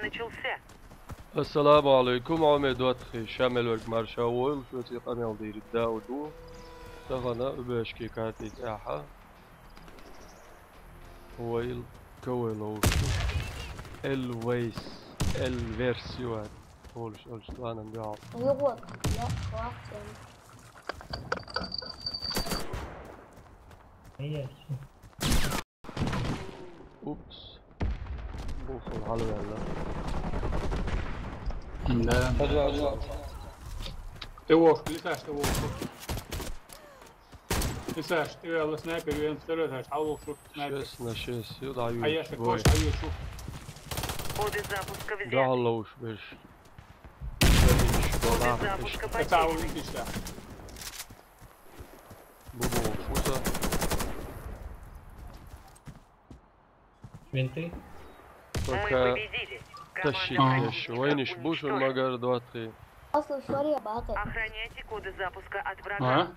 начался. السلام عليكم عماد واتخي شامل ورك مارشاول شو تيقاني ودير الداو دو سغنا باش كي كاتي تاعها ويل كويلو الويس الفيرسيون قولش انا نقاو يغوط لا واحد هي اوبس بوصل على ولا لا هذا توقف لساش توقف لساش يلا سنايبر وين ثلاثة حاول شوف سنايبر شيس يضع عياش يوش كوش عياش شوف Коды запуска взяты. قالوش باش Коды запуска تعاون потеряны. انت شاف بوبو فوسا بنتي Мы победили. Команда تشيش وينش بوش уничтожена. المجر دواتي اصل سوري باقي Охраняйте коды запуска от врага. ها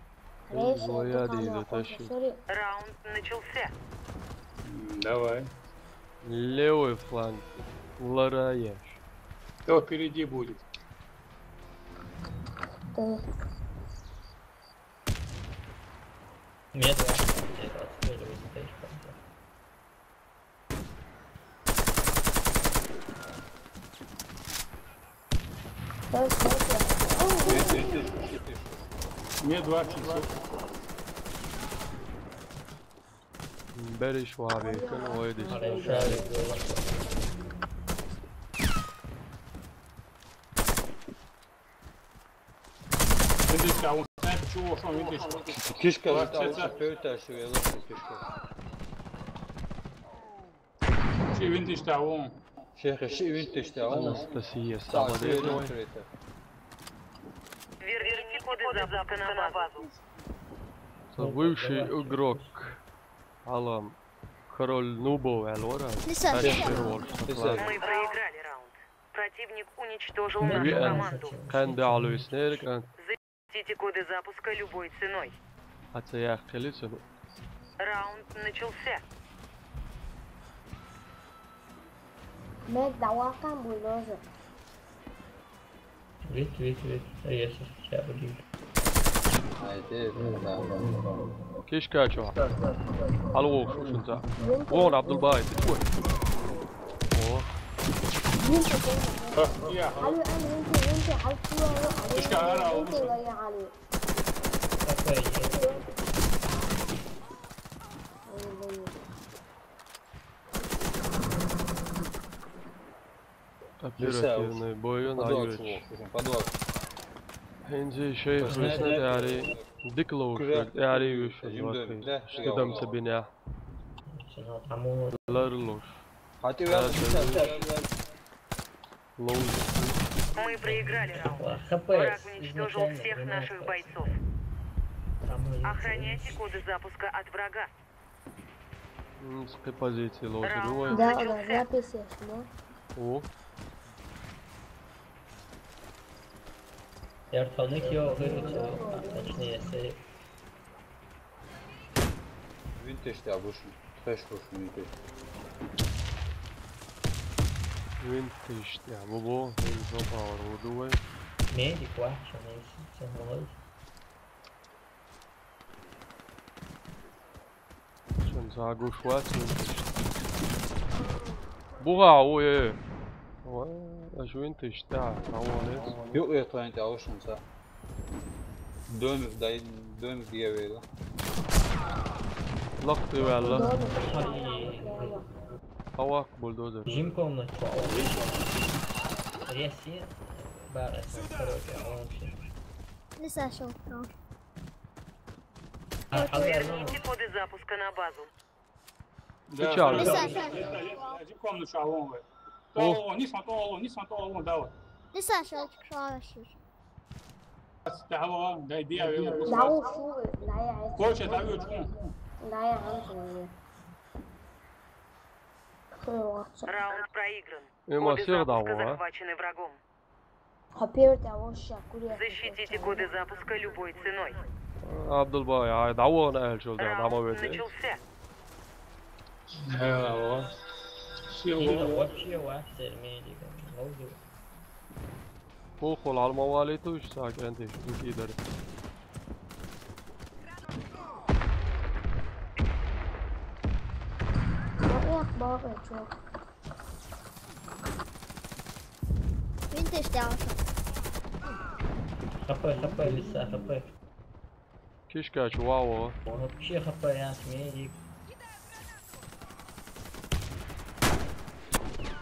ليش زويادة أنا إذا أقول تشي. سوري Раунд начался. давай левый фланг Лараеш кто впереди будет ты меня два тоже выступаешь мне 20 بريش وهابي كان وايد على شارع видишь تعاون سنايبر شو شو видишь كشكة تاع بيرتا شوية لطف كشكة شي видишь تعاون شيخ الشيء وانتش تاعون أنستاسيا تاع سابادينو بيرتا Верните коды запуска на базу. бывший игрок على король Нубо Элора لسه Мы проиграли раунд. Противник уничтожил нашу وين команду. كان دعلو سنيرك أنت Защитите коды запуска любой ценой. حتى يا أخي سنو Раунд начался. ماك دعواقا بولوزر вид я сейчас буду هايدي كيش كاتشو على ووش وش انت وون عبد الباي تشوي اوه يا علي انا انت حالتي إيش كان أنا أول انت يا علي оперативный бой на юрич подвал هنجي شيء خلصنا يعني ديكلو يعني يوش شو دم سبينه عمو لارلوش هاتي ويلا لوز Мы проиграли раунд. ХП Враг уничтожил всех наших бойцов. Охраняйте коды запуска от врага. سقي позиции لوز Раунд да начался. записи ну او Я ртаник его выручил, точнее сейф. وانتش تاع بوش تخش بوش وانتش وين تشت يا بابا هين زوبا ورودوي Медик وحش انا يسمى عشان زعقوا شوات بوغا وي اجو انت اشتاع عوانيت يو يطلع تاع وش نسا دوم في ويلا لقطي ولا دول هواك بولدوزر جيم комнату. Реси. Бар, короче, он вообще. لسه اشوف Верните коды запуска на базу. Тчал. اجيب комнату تعاون نسمع طول давай لسه اشوف شو عايش تعاون ده دي دعوا شو لا يا عايز كوش تعاون شو لا يا عم Раунд проигран. إما Коды سير запуска دعوة захвачены врагом. خبير دعوا شاكوريا Защитите коды запуска любой ценой. عبد الباي عايد عوان اهل شو ده Раунд عمو بيتي начался. вообще вахтер медиком. Молодец. فوق على المواليد وش ساك انت شو كده ما اخبار شو انت ايش تعرف خبر لسه خبر. كيش كاش واو вообще خبر يا медик.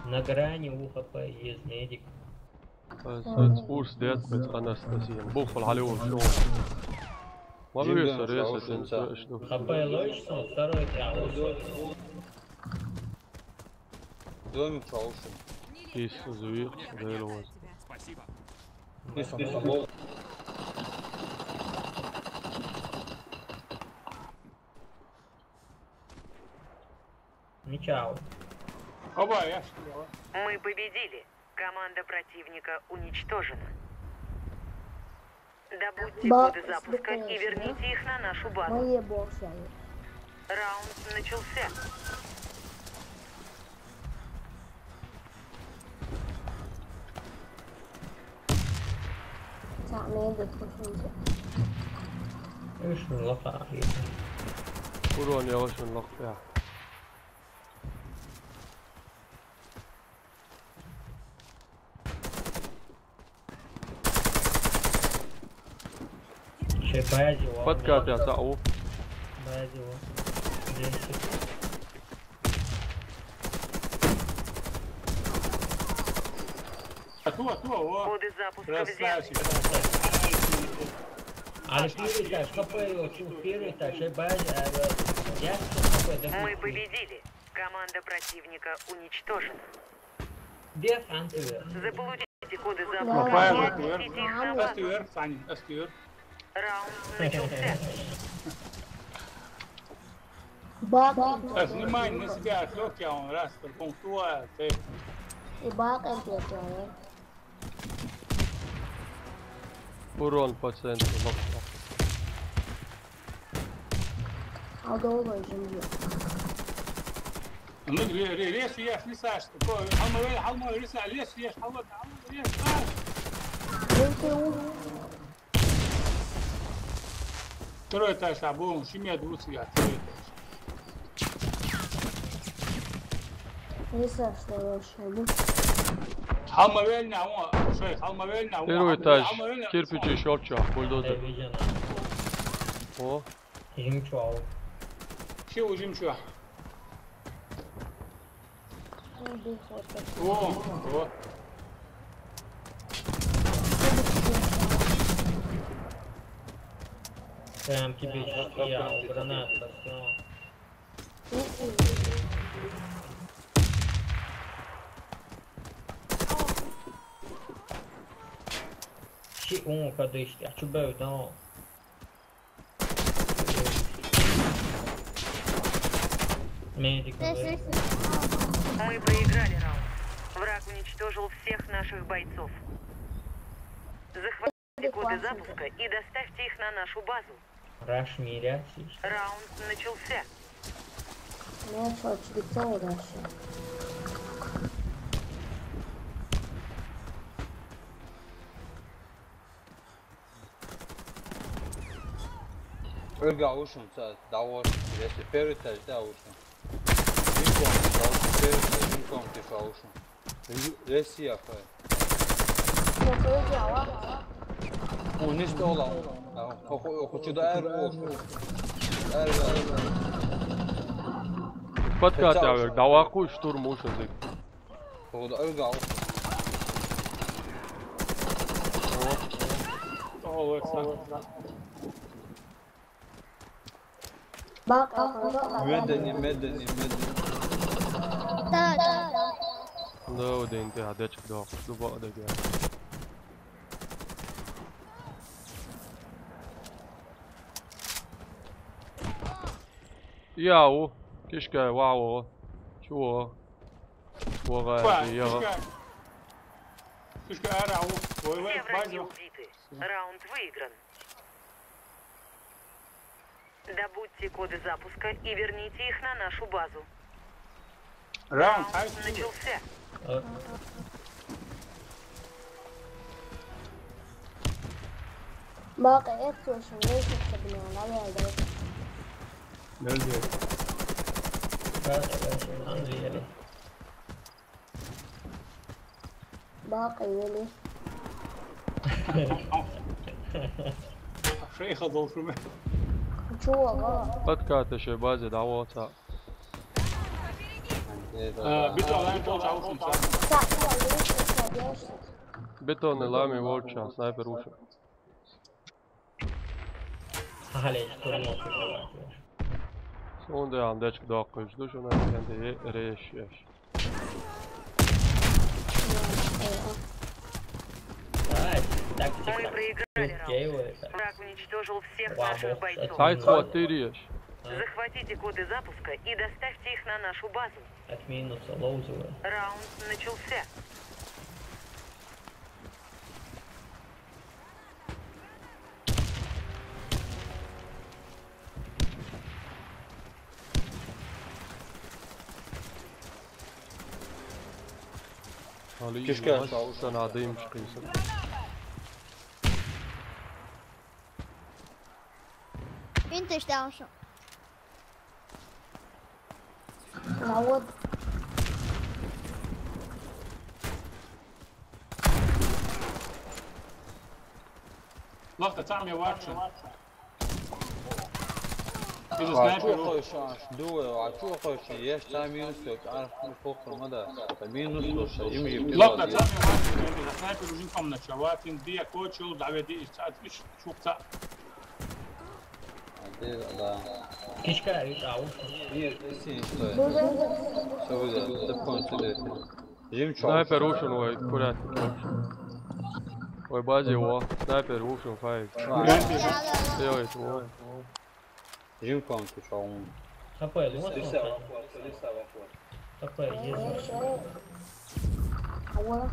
На грани у ХП есть медик. سبورس ديت بس انستاسيا بوخل عليه وشو ما بيصير ياسر انت شنو ХП лучше, второй тяжелый. Домик Шаушен. كيس زويق زي الوز Ничего. Оба, я что? Мы победили. Команда противника уничтожена. Добудьте коды запуска и верните их на нашу базу. мои боссы Раунд начался. تعمل بالخصوص ايش الوقع فيه؟ قولون يا وش نلقى شي بازي فكات يا سعو بازي Коды запуска взяты. Красавчик. على первый этаж, ХП его, первый этаж, ши бази, я Мы победили. Команда противника уничтожена. Где антивер? Заполучите коды Попая в запуска и СТР. отнесите их на базу. СТР, Саня, СТР. Раунд начался. باقي Снимай на себя отвлек, я он раз пунктуа, ты. и باقي انت يعني قولون باسنت نلقى هذول الجنبي Ну, лес ешь, не саш, такой, халма, леса, лес ешь, халма, лес, второй этаж, а будем шиме двуция, второй этаж. لسه اشتغل Halma velna, şey, halma velna. первый этаж кирпичи шорча бульдозер Виден. о Жемчуал. Şey uzun şu. O. Прям тебе я гранат поставил. Cadê este? Artubel, então. Медик. Мы проиграли раунд. Враг уничтожил всех наших бойцов. Захватите коды запуска и доставьте их на нашу базу. Раш миря. Раунд начался. Ну что, чудо дальше. Irga ušun sad, da ušun, jesi peritaš da ušun. Nikom, da ušun peritaš, nikom ti fa ušun. Jesi ja kaj. O, ništa ola. Hoću da er ušun. Er. فكات يا دواقو شتورم وش زيك هو da ırga ušun. Ovo je sad. Bak Medeni. ده وده انت هداك ده شو بقى ده جاي ياو كيشكا واو شو وغا يا Кишка ара, ой, Все враги базу. убиты. Раунд выигран. Добудьте коды запуска и верните их на нашу базу. Раунд, Раунд начался. باقي ايه توشن ليش كسبنا على هذا Nerede? باقي ولي شيخ ظل شو شو غلط قد كانت شي بازي دعواتها. بدو لاين بول تعوشن Beton lami volča, sniper ušao. Onda ja vam dečki Doković došao na onda je rešiješ. Мы проиграли раунд. Враг уничтожил всех наших бойцов. Sajt svoj ti riješ. Захватите коды запуска и доставьте их на нашу базу. Раунд начался. Ali Keşke yavaş sana adaymış kıyısın. انت ايش دعوه شو نعوض لقطة تعمل واتشن إذا وعشوق سنايبر خوش دوه وعشوق خوش يش تعمل ينسلك عارف فوق المدى تعمل ينسلك يمشي لقطة تعمل واتشن إذا سنايبر وجين قمنا شواتين دي كوتشو دعوة دي إشتاعت فيش شو قطع Sniper ušao ovaj kurat. Ovaj bazi ovo, sniper ušao fajn. Evo je tu ovaj. Jim kom tu šalom. عوضة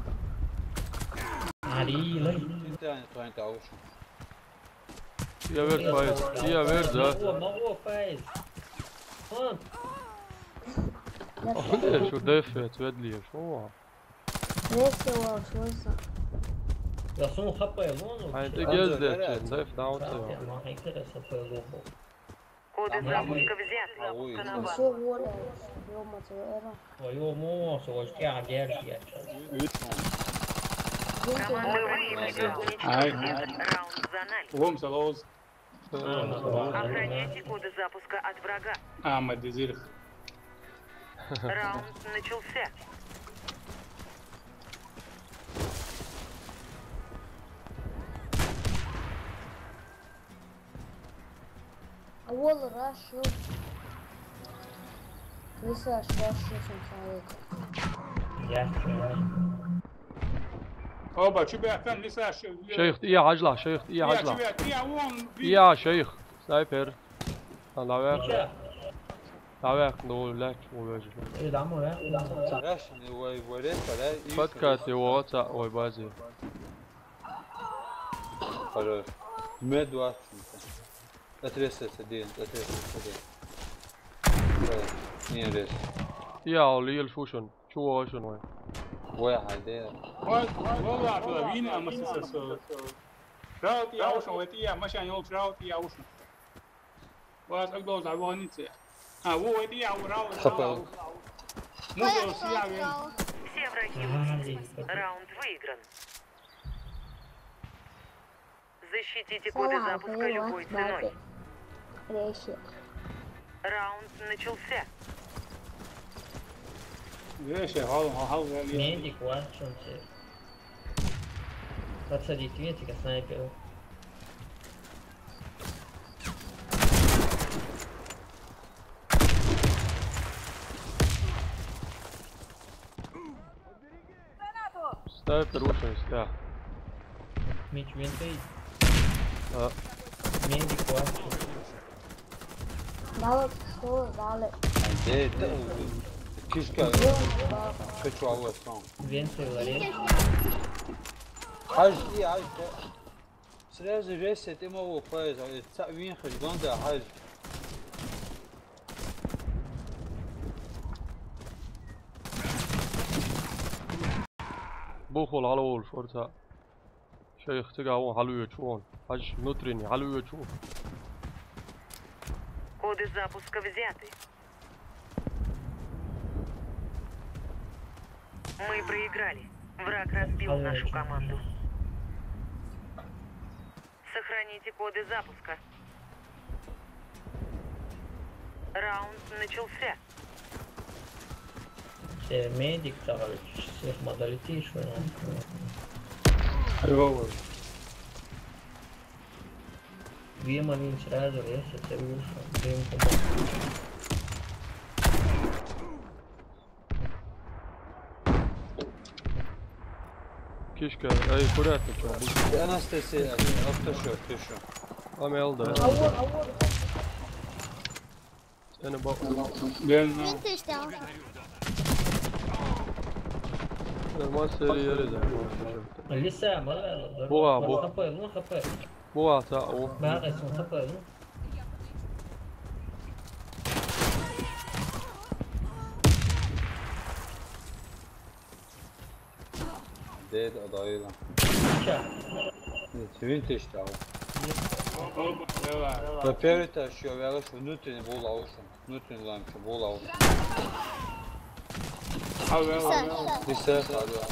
Tijanje to nije ušao. Ja ver fajn, ja ver za. Ovdje šo defet, vedlije šo. ليش هو شو هسه Ajde te gezdet, def da oce. Коды запуска взяты. Запуска на базу. شو هو يوم ما Команда выиграла. Уничтожить раунд за нами. وهم سلوز Охраняйте коды запуска от врага. ما ديزيرخ Раунд начался. أول راشو لسه راشو سنسايك اوبا شو بيعتن لسه Šejh, ija عجلة, šejh, ija يا عجلة. شو بيعتن يا وون Ija šejh, sniper. Han la verk. La verk no lek u veđu. Rašni ovaj voreta da Kad kad je u oca ovoj bazi. para medo action. Da 30 se din, da 30 se din. Nije res. Ija ali il šušan, čuo ošan ovaj. واحد والله بلابينا اما سسو راوتي اوشن ويتيا مشان يول راوتي اوشن واس اقدر زعواني تي هو ويتيا وراوتي خطأ. مو سيا Все враги ушли. Раунд выигран. Защитите коды запуска любой ценой. ليش Раунд начался. ليش هذا Medic, Watson, faccia di clienti che sniper. Sniper ušan iz ta. Mitch, vem aí. A, Medic, Watson. دعوة شو دعوة ده كيشكا كتشو أول سام Vento e Laredo. حاج دي حاج سلاز جيسة إما هو فايز تأوين خشقان ده حاج بوخل على طول فرصة شيخ تقعون حلوة شون حاج نطرني حلوة شون Коды запуска взяты. Мы проиграли. Враг разбил нашу команду. Сохраните коды запуска. Раунд начался. Медик товарищ, всех модалитей, что Здорово. Виманин сразу резко целился. كيشكا اي كرات شو انا استسي افتشو ام يلدا أول انا بقى قلنا انت ايش تعمل؟ ما سري يرد لسه مرة بوغا خبر بوغا تاعو باقي اسمه خبر ديد اضايلا شاف Vintage tamo. Evo, Preferite što je veliš unutreni bula ušao. Unutreni lamče bula ušao. evo. Ti se sada.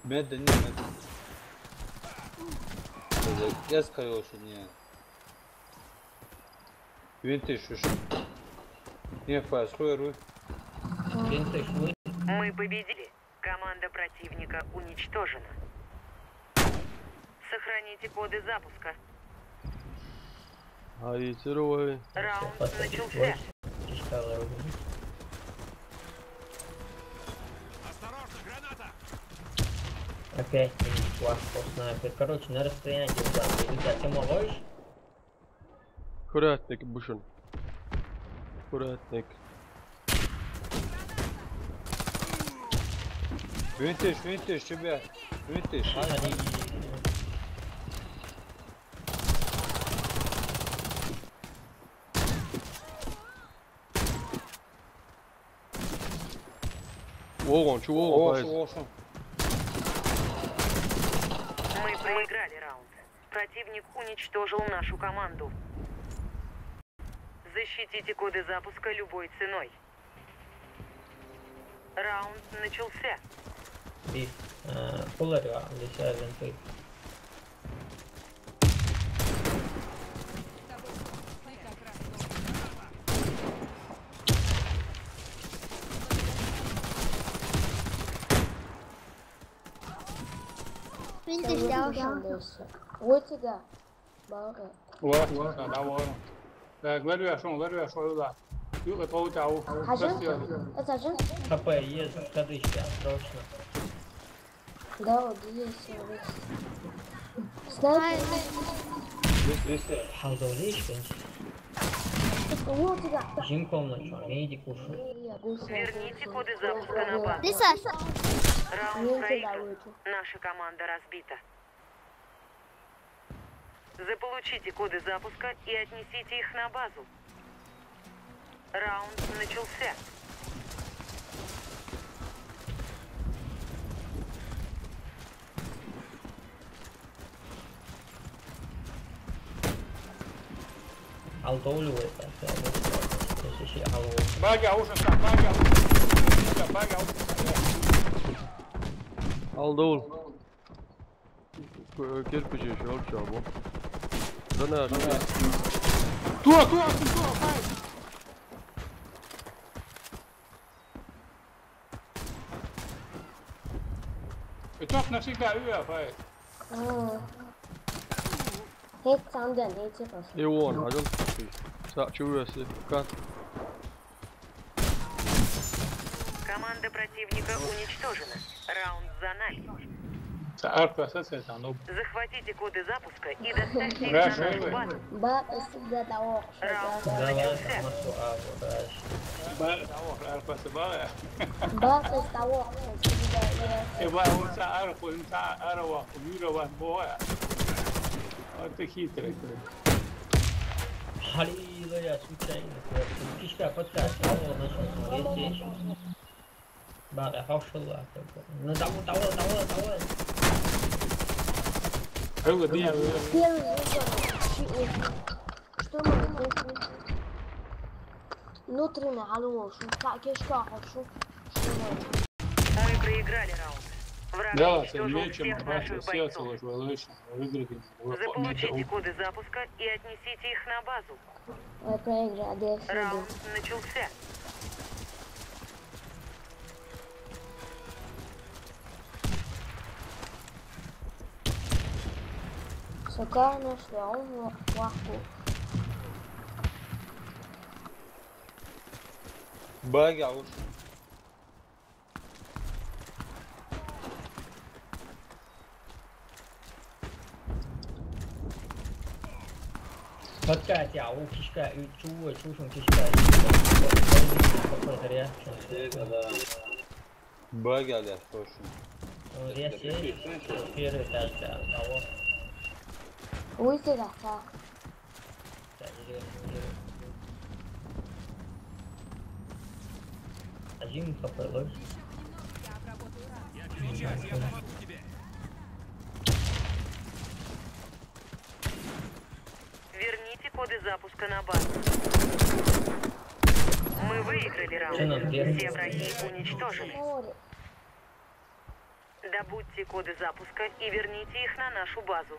Mede nije mede. Jeska još nije. Vintage ušao. Nije pa svoj ruj. Мы победили. Команда противника уничтожена. Сохраните коды запуска. هاي تروي Раунд начался. Опять флаг снайпер. Короче, на расстоянии да. Ребят, ты молодишь? كراتك بوشن كراتك Vintage тебя. Vintage. وغن شو وغن فايز Мы проиграли раунд. Противник уничтожил нашу команду. Защитите коды запуска любой ценой. Раунд начался. И поларя, лися винты. انت ايش تعمل؟ وتقع باقي واحد دعوة. غير شو لا. يقطع توتاو. هجمت اتهجمت ХП есть, ходычки, срочно. да вот есть снайпер Халдолишь, وتقع жим комнату, медик ушел. Верните коды запуска на базу. لسه Раунд проигран. Наша команда разбита. Заполучите коды запуска и отнесите их на базу. Раунд начался. Алдоуливает, если голову. باقي اوشن باقي الدول كيربجي شو شابو انا تو فايز. اتوقف نفسك دعوة فايز. هيك عندنا هيك بس ايوان عجل ساعة شو ياسي كان Команда противника уничтожена. Раунд за нами. سأعرف أساسا عنه. Захватите коды запуска и доставьте их Хорошо, на нашу Иван. базу. باقي سيدا دعوة Раунд Давай, начался. массу аву, дальше. أعرف بس بقى. باقي دعوة يبقى وانت عارف وانت عارف وميرا وانبوع. أنت كيترك. Халила я случайно. Кишка подкаст, я начал смотреть здесь. باقي حوش الله. دور. حلوة دي. Первый выбор. Что мы здесь? Внутренне, алло, что так кишка, что? Мы проиграли раунд. Враг Да, це уничтожил нечем, всех бачу, наших серце бойцов. лиш величне, виграти. Заполучите коды запуска и отнесите их на базу. Я проиграл, да я все Раунд начался. Шикарно, что он плохой. باقي عوش. فكات يا عو كشكا شو كشكا باقي على فوشن. Выйти да, так. Один хапелось. Верните коды запуска на базу. Мы выиграли раунд. Все враги уничтожены. Добудьте коды запуска и верните их на нашу базу.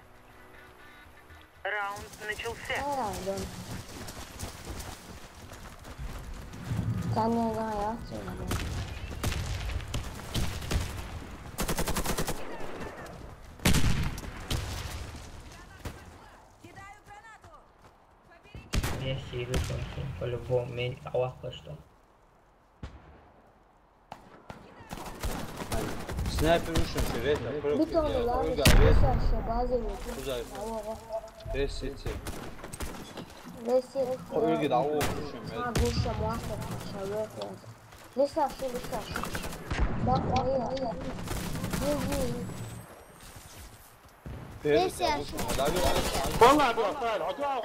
Раунд начался. Раунд. Камера реакция. Я сиду по-любому меньше авахла что. Sniper ušem će veta, prvi Bir tane je daha Olga bir veta, şey bazı bir Uzay. resici. Resim. Olga da ovo ušem Ha veta. bu şu muhakkak aşağıya koyalım. Lisa şu. Bak oraya. Resi ya. والله ابو عقال عقال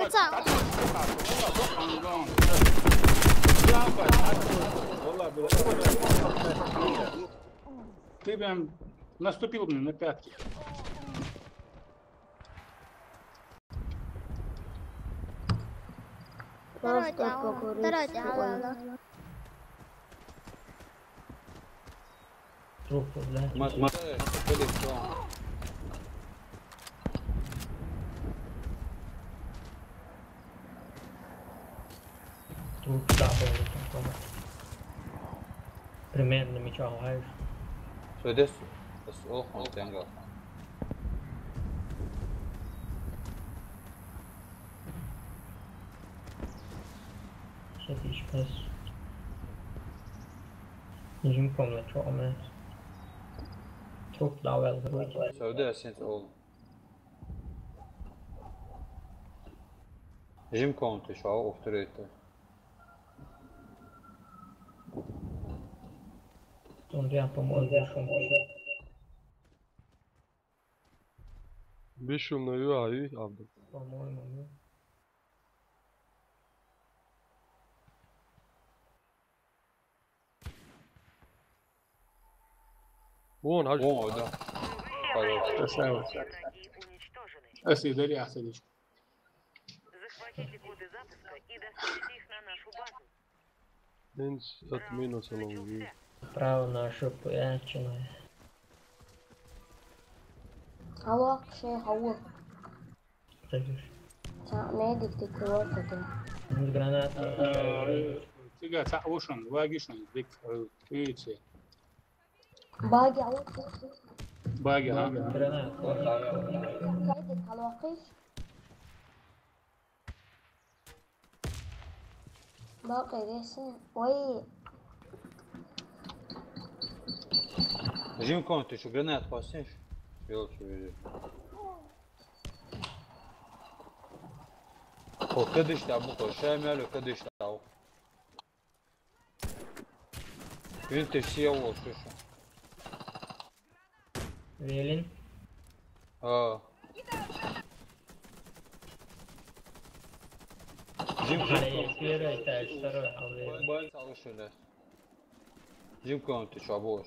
والله ты прям наступил мне на пятки. Дороги, алло. Трупы, да. Matematik, telefon. Труп дабл. Примерно мечал хайш. Så det är också tänka. Что ты сейчас? Нажим комнату, что у меня? Trupp la väl för Så det är inte all. Jim konti şu an oturuydu. Он я по-моему шум. Бесшумную аю aldım. По-моему. Вон, аж. О, да. Красава. Враги уничтожены. Асидари, асидич. Захватите коды запуска и доставите их на нашу базу. От минуса ловлю. Право на ошибку я начинаю. Hava şey hava. Слышишь? Neye diktik kuvvet Граната. Тига цаушан, вагишан, дик, видите. Bagi alıp. Баги, а? Граната. Kaydık halvakış. Bak resim. Oy. Jim konti şu granat pasniš. Jel ću vidjeti. O kad işte bu koşa emeli kad işte o. Vidite все ovo sluša. Велин. Jim Первый этаж, второй. Boy çalışıyor. جيبكم تشعبوش.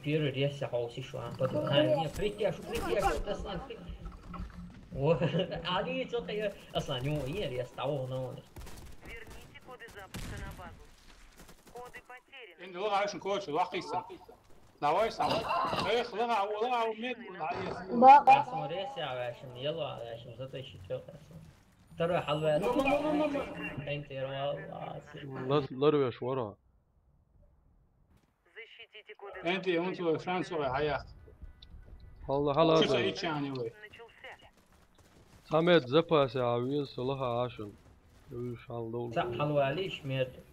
Первый рез عاوز شو عم بدو هاي فريتيا شو اصلا علي توقع اصلا يوم رез تعوه نون Верните коды запуска на базу. Коды потеряны. عندي لغة عايش كوتش واقيسة. Давай сам. Эх, лага умеет, بقى اصلا رز عشان يلا عشان زت شيء توقع اصلا ترى حلوة انت والله لرويش ورا. Защитите коды انت انتو شانس حياة. هلا شو هلا سعيد يعني وي. начался. حمد زباس عاوين صلها عشان. وش هالدول. صح حلوة ليش مير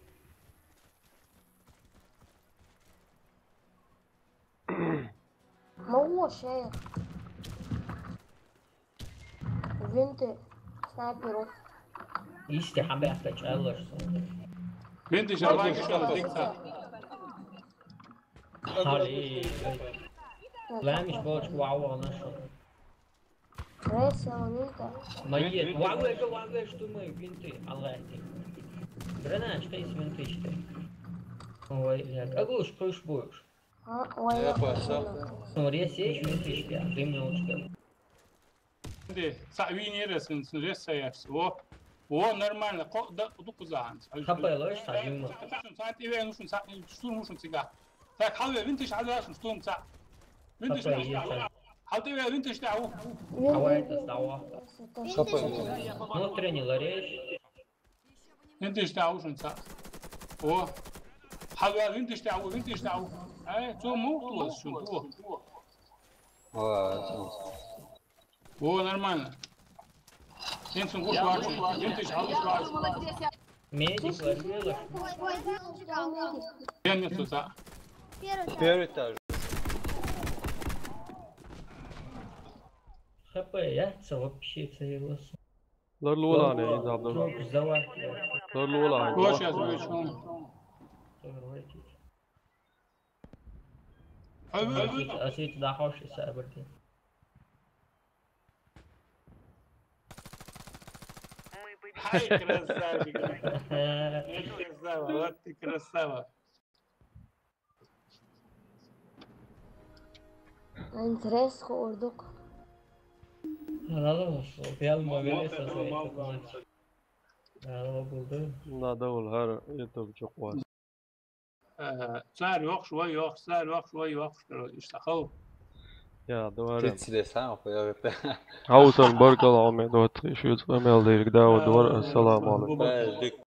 ما هو شيخ بنت سنايبر يستي حبي احتاج الله بنتي شرباك شو ديكتا. حالي لا مش بوش واو نشر ريس يا وليدة ميت واو شو مي بنتي الله يهديك برناش قيس بنتي اشتري هو اقولش بوش بوش ها يا ويا باشا. نوريس ايش بنتي اشتري ضمن وشتري عندي سعوين يرسن رسا يفس هو نورمال دوك زانس. حبي ليش تعجبني ساعات ايه نوشن ساعات شتون موشن سيجا. تاك حلوة بنتش على شتون ساعة. بنتش حلوة ايه بنتش تعو. حوالي تسدعوه خبر. مو تريني لريش بنتش تعو شن ساعة. هو حلوة بنتش تعو. ايه تو مو توز شو تو. هو نورمال. انت نقول واحد بنتش على واحد. ميديك لريش بين نفسه ساعة. بيرتاج. حبي يا سوى بشيء سيروس لر الولا أنا إذا عبد الله. تروك زواج لر الولا. كوش يا زوج شلون. حلو. أسيت دا حوش سأبرتين Мы победили. هاي красавчик. Красава, вот ты красава. انت ريس خوردك هذا في الموبايل أساسا هذا بقول لا دول هذا يتوب جقوان. سعر وقت شوي اشتغل. يا دوار. تتسلي سام يا عاوزن بركة العمي دوت شو يتفهم يالديك داود دور السلام عليكم. باشا.